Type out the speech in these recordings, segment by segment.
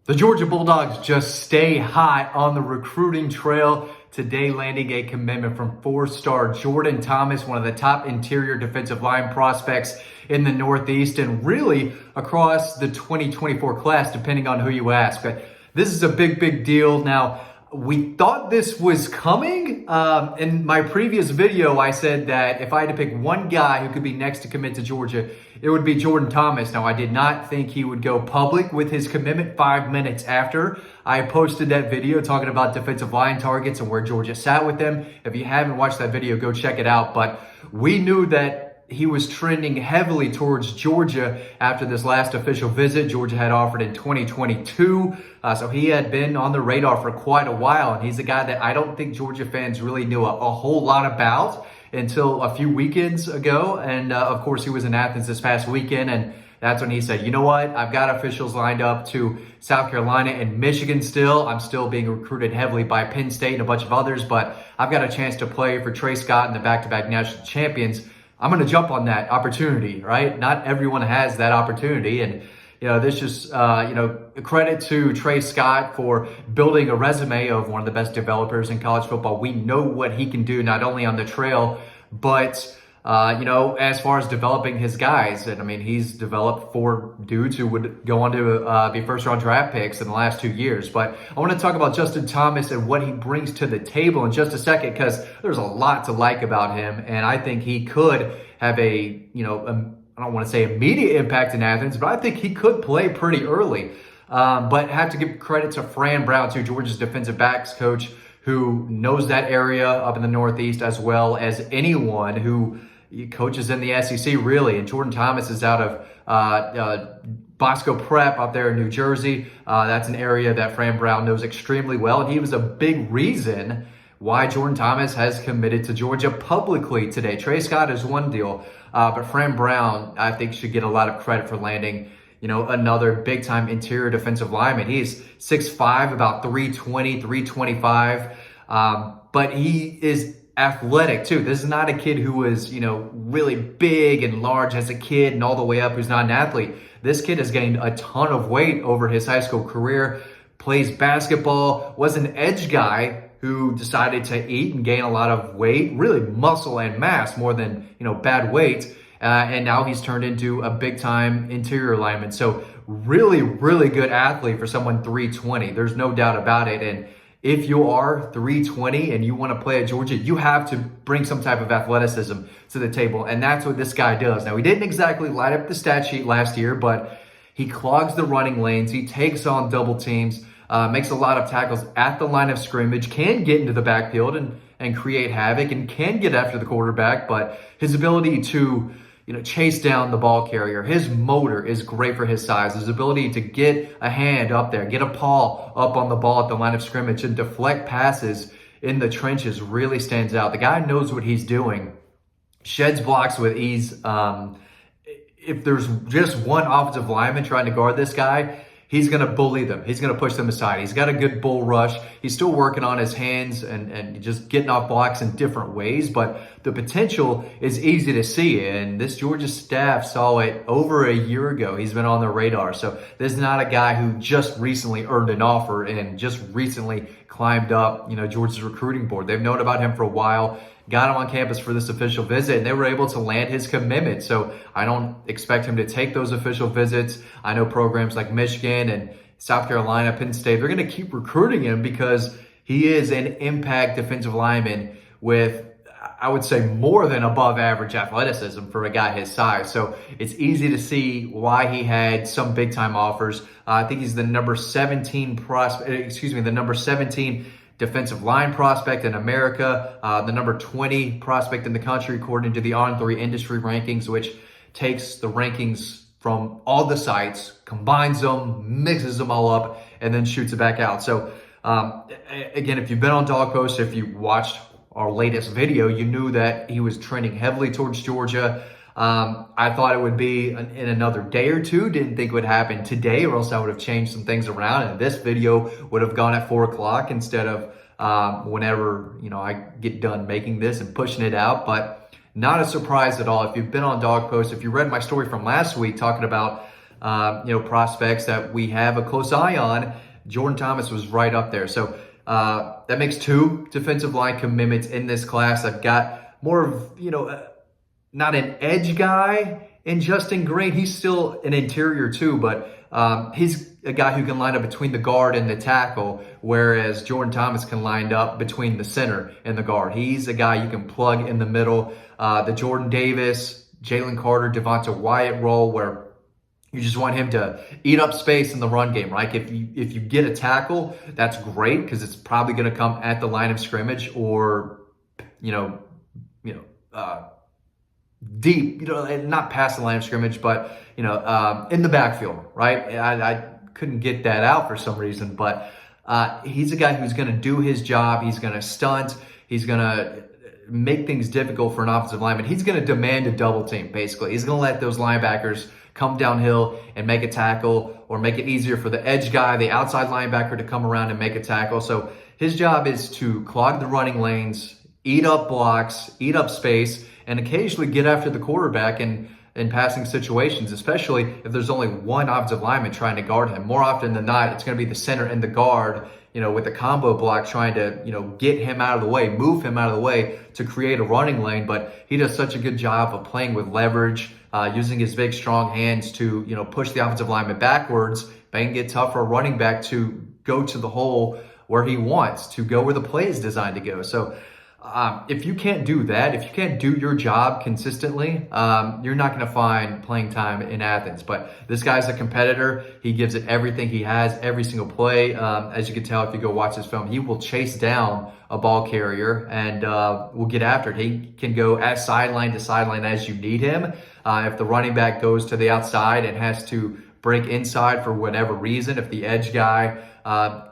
The Georgia Bulldogs just stay hot on the recruiting trail, today landing a commitment from four-star Jordan Thomas, one of the top interior defensive line prospects in the Northeast and really across the 2024 class, depending on who you ask. But this is a big deal. Now, we thought this was coming. In my previous video, I said that if I had to pick one guy who could be next to commit to Georgia, it would be Jordan Thomas. Now, I did not think he would go public with his commitment 5 minutes after I posted that video talking about defensive line targets and where Georgia sat with them. If you haven't watched that video, go check it out. But we knew that he was trending heavily towards Georgia after this last official visit Georgia had offered in 2022. So he had been on the radar for quite a while, and he's a guy that I don't think Georgia fans really knew a whole lot about until a few weekends ago. And of course, he was in Athens this past weekend, and that's when he said, you know what, I've got officials lined up to South Carolina and Michigan still. I'm still being recruited heavily by Penn State and a bunch of others, but I've got a chance to play for Trey Scott and the back-to-back national champions. I'm going to jump on that opportunity, right? Not everyone has that opportunity. And, this just, credit to Trey Scott for building a resume of one of the best developers in college football. We know what he can do, not only on the trail, but, as far as developing his guys. And I mean, he's developed 4 dudes who would go on to be first-round draft picks in the last 2 years. But I want to talk about Justin Thomas and what he brings to the table in just a second, because there's a lot to like about him. And I think he could have I don't want to say immediate impact in Athens, but I think he could play pretty early. But have to give credit to Fran Brown, too, Georgia's defensive backs coach, who knows that area up in the Northeast as well as anyone who coaches in the SEC, really. And Jordan Thomas is out of Bosco Prep up there in New Jersey. That's an area that Fran Brown knows extremely well. And he was a big reason why Jordan Thomas has committed to Georgia publicly today. Trey Scott is one deal, but Fran Brown, I think, should get a lot of credit for landing, another big-time interior defensive lineman. He's 6'5", about 320, 325, but he is athletic, too. This is not a kid who was, really big and large as a kid and all the way up who's not an athlete. This kid has gained a ton of weight over his high school career, plays basketball, was an edge guy who decided to eat and gain a lot of weight, really muscle and mass more than, bad weight. And now he's turned into a big-time interior lineman. So really good athlete for someone 320. There's no doubt about it. And if you are 320 and you want to play at Georgia, you have to bring some type of athleticism to the table. And that's what this guy does. Now, he didn't exactly light up the stat sheet last year, but he clogs the running lanes. He takes on double teams. Makes a lot of tackles at the line of scrimmage, can get into the backfield and create havoc, and can get after the quarterback. But his ability to, chase down the ball carrier, his motor is great for his size. His ability to get a hand up there, get a paw up on the ball at the line of scrimmage and deflect passes in the trenches really stands out. The guy knows what he's doing, sheds blocks with ease. If there's just one offensive lineman trying to guard this guy, he's going to bully them. He's going to push them aside. He's got a good bull rush. He's still working on his hands and just getting off blocks in different ways, but the potential is easy to see. And this Georgia staff saw it over a year ago. He's been on the radar. So this is not a guy who just recently earned an offer and just recently climbed up, Georgia's recruiting board. They've known about him for a while. Got him on campus for this official visit, and they were able to land his commitment. So I don't expect him to take those official visits. I know programs like Michigan and South Carolina, Penn State, they're going to keep recruiting him because he is an impact defensive lineman with, I would say, more than above average athleticism for a guy his size. So it's easy to see why he had some big time offers. I think he's the number 17 defensive line prospect in America, the number 20 prospect in the country, according to the On3 industry rankings, which takes the rankings from all the sites, combines them, mixes them all up, and then shoots it back out. So again, if you've been on Dawg Post, if you watched our latest video, you knew that he was trending heavily towards Georgia. I thought it would be in another day or two. Didn't think it would happen today, or else I would have changed some things around. And this video would have gone at 4 o'clock instead of whenever I get done making this and pushing it out. But not a surprise at all. If you've been on Dawg Post, if you read my story from last week talking about prospects that we have a close eye on, Jordan Thomas was right up there. So that makes 2 defensive line commitments in this class. I've got more of, not an edge guy in Justin Green. He's still an interior too, but he's a guy who can line up between the guard and the tackle, whereas Jordan Thomas can line up between the center and the guard. He's a guy you can plug in the middle. The Jordan Davis, Jalen Carter, Devonta Wyatt role, where you just want him to eat up space in the run game, right? If you get a tackle, that's great because it's probably going to come at the line of scrimmage or, deep, not past the line of scrimmage, but, in the backfield, right? I couldn't get that out for some reason, but he's a guy who's going to do his job. He's going to stunt. He's going to make things difficult for an offensive lineman. He's going to demand a double team, basically. He's going to let those linebackers come downhill and make a tackle, or make it easier for the edge guy, the outside linebacker, to come around and make a tackle. So his job is to clog the running lanes, eat up blocks, eat up space, and occasionally get after the quarterback in passing situations, especially if there's only one offensive lineman trying to guard him. More often than not, it's going to be the center and the guard, with a combo block trying to, get him out of the way, move him out of the way to create a running lane. But he does such a good job of playing with leverage, using his big, strong hands to, push the offensive lineman backwards, make it tough for a running back to go to the hole where he wants, to go where the play is designed to go. So if you can't do that, if you can't do your job consistently, you're not going to find playing time in Athens. But this guy's a competitor. He gives it everything he has, every single play. As you can tell if you go watch this film, he will chase down a ball carrier and will get after it. He can go as sideline to sideline as you need him. If the running back goes to the outside and has to break inside for whatever reason, if the edge guy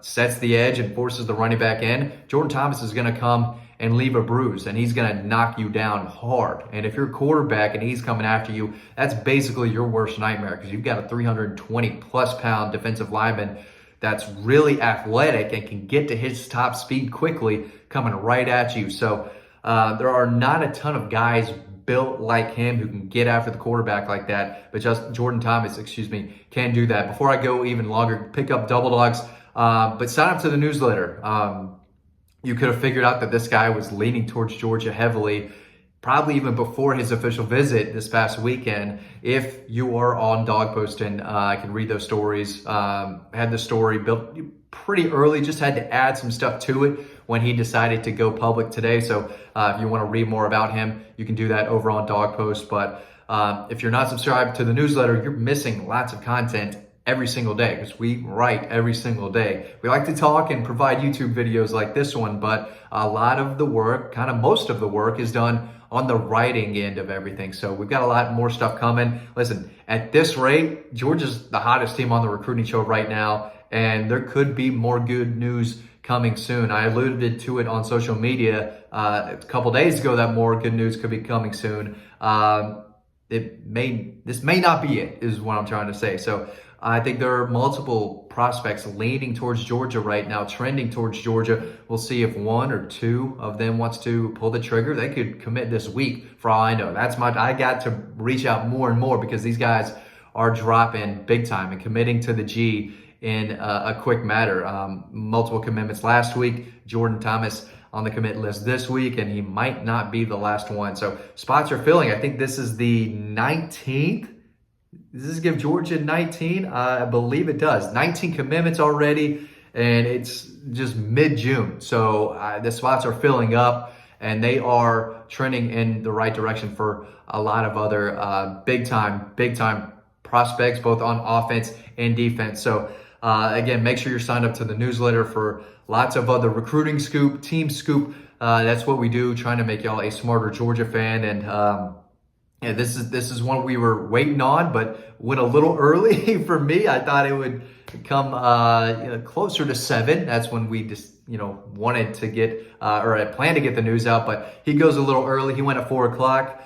sets the edge and forces the running back in, Jordan Thomas is going to come and leave a bruise, and he's going to knock you down hard. And if you're a quarterback and he's coming after you, that's basically your worst nightmare, because you've got a 320-plus pound defensive lineman that's really athletic and can get to his top speed quickly coming right at you. So there are not a ton of guys built like him who can get after the quarterback like that, but just Jordan Thomas, can do that. Before I go even longer, pick up Double Dogs, but sign up to the newsletter. You could have figured out that this guy was leaning towards Georgia heavily, probably even before his official visit this past weekend. If you are on Dawg Post, and I can read those stories, had the story built pretty early, just had to add some stuff to it when he decided to go public today. So if you want to read more about him, you can do that over on Dawg Post. But if you're not subscribed to the newsletter, you're missing lots of content every single day, because we write every single day. We like to talk and provide YouTube videos like this one, but a lot of the work, kind of most of the work, is done on the writing end of everything. So we've got a lot more stuff coming. Listen, at this rate, Georgia's the hottest team on the recruiting show right now, and there could be more good news coming soon. I alluded to it on social media a couple days ago that more good news could be coming soon. This may not be it, is what I'm trying to say. So I think there are multiple prospects leaning towards Georgia right now, trending towards Georgia. We'll see if one or two of them wants to pull the trigger. They could commit this week, for all I know. I got to reach out more and more, because these guys are dropping big time and committing to the G in a quick matter. Multiple commitments last week. Jordan Thomas on the commit list this week, and he might not be the last one. So spots are filling. I think this is the 19th. Does this give Georgia 19? I believe it does. 19 commitments already, and it's just mid-June. So the spots are filling up, and they are trending in the right direction for a lot of other big-time prospects, both on offense and defense. So again, make sure you're signed up to the newsletter for lots of other recruiting scoop, team scoop. That's what we do, trying to make y'all a smarter Georgia fan. And yeah, this is one we were waiting on, but went a little early for me. I thought it would come closer to 7. That's when we just wanted to get or I planned to get the news out. But he goes a little early. He went at 4 o'clock.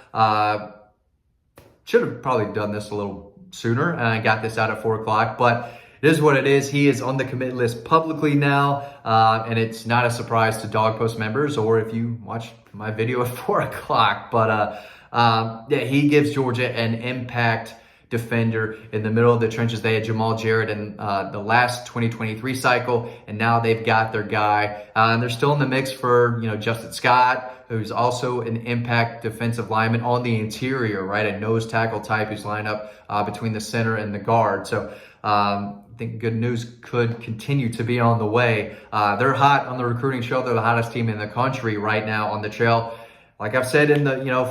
Should have probably done this a little sooner, and I got this out at 4 o'clock. But it is what it is. He is on the commit list publicly now, and it's not a surprise to Dawg Post members, or if you watch my video at 4 o'clock. But yeah, he gives Georgia an impact defender in the middle of the trenches. They had Jamal Jarrett in the last 2023 cycle, and now they've got their guy. And they're still in the mix for, Justin Scott, who's also an impact defensive lineman on the interior, right? A nose tackle type who's lined up between the center and the guard. So I think good news could continue to be on the way. They're hot on the recruiting trail. They're the hottest team in the country right now on the trail. Like I've said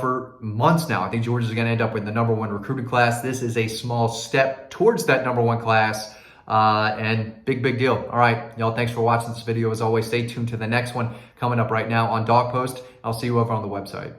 for months now, I think Georgia's going to end up with the #1 recruiting class. This is a small step towards that #1 class, and big deal. All right, y'all, thanks for watching this video. As always, stay tuned to the next one coming up right now on Dawg Post. I'll see you over on the website.